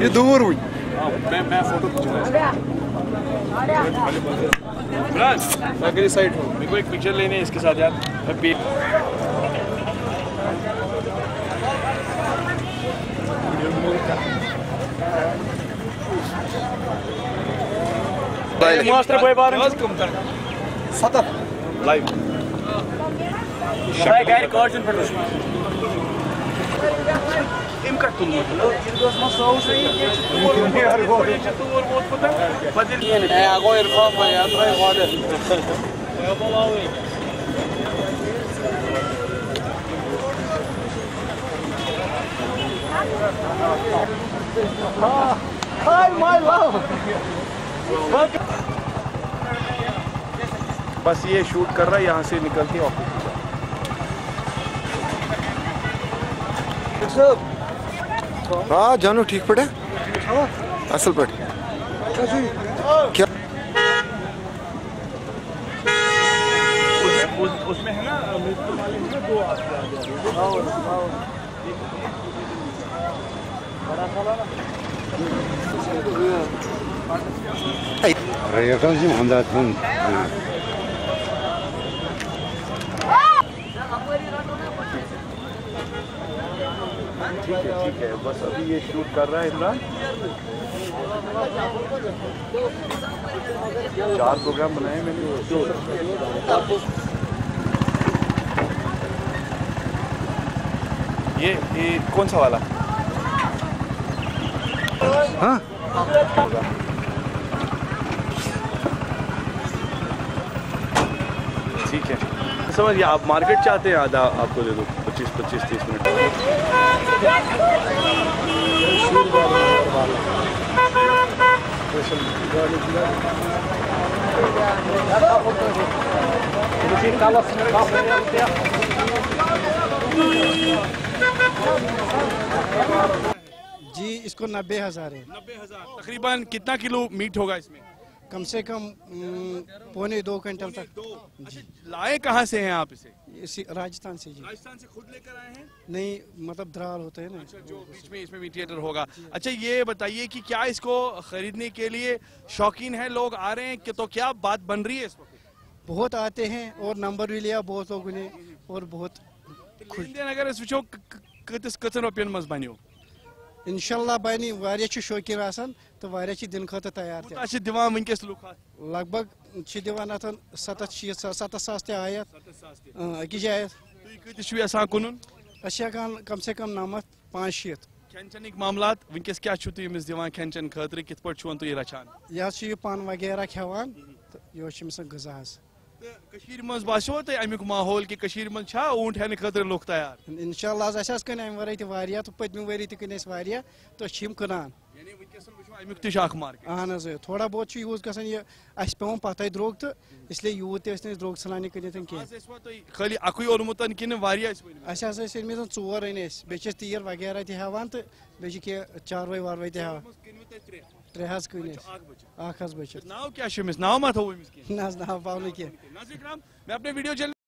ये दूर हुई मैं फोटो अगली साइड हो। मेरे को एक पिक्चर लेने है इसके साथ यार। मास्टर भाई बार सतत लाइव शायद गाड़ी कार्ड पर इम का तुम दोस्त मत सोच रही है आगो इरफान भाई यार वादे Hi my love बस ये शूट कर रहा है यहाँ से निकल के ऑफिस। हाँ जानू ठीक पड़े असल पड़े क्या उसमें है ना दो Rayakazim Hamdatun. ठीक है बस अभी ये शूट कर रहा है इमरान। 4 प्रोग्राम बनाए मैंने। ये कौन सा वाला? हाँ ठीक है समझिए। आप मार्केट चाहते हैं आधा आपको दे दो 25-30 मिनट। जी इसको 90,000 है। 90,000 तकरीबन कितना किलो मीट होगा इसमें? कम से कम 1.25-2 क्विंटल तक। अच्छा, लाए कहाँ से हैं आप इसे? राजस्थान से जी। राजस्थान से खुद लेकर आए हैं? नहीं मतलब द्राल होते हैं ना। अच्छा, जो बीच में इसमें मीडिएटर होगा। अच्छा ये बताइए कि क्या इसको खरीदने के लिए शौकीन है लोग आ रहे हैं कि तो क्या बात बन रही है इस वक्त? बहुत आते हैं और नंबर भी लिया बहुत लोगों ने और बहुत अगर वो कतन रुपयन मज बनो इंशाल्लाह बनी वारिया शौकीन आसान तो वारिया दिन खत तैयार दिवान वनकस लुक लगभग दिवान 7 सास आयत अकिस जायत कुन कम से कम 900-500 खेन चन मामलात वनकस क्या दिवान खेन चन खतर कित पे रचान यह पान वगैरह खेवान तो यह गजा मज बासो तुम अमुक माहौल कि मज ऊंट हेन खतर लुक तैयार इंशाल्लाह कन अमे वर तो पतम वरी तन तो कनान अहन थोड़ा बहुत यूज गसान यह पे पत द्रोग तो इसलिए यूत द्रोग सान कह खाली अकुई ओनमुत कि 4 अन बे तीर वगैरह तहान तो बे चारवाई वारवाई तहान 3 कन बचत नाव क्या नाव मा थो नाव पाव मैं अपने वीडियो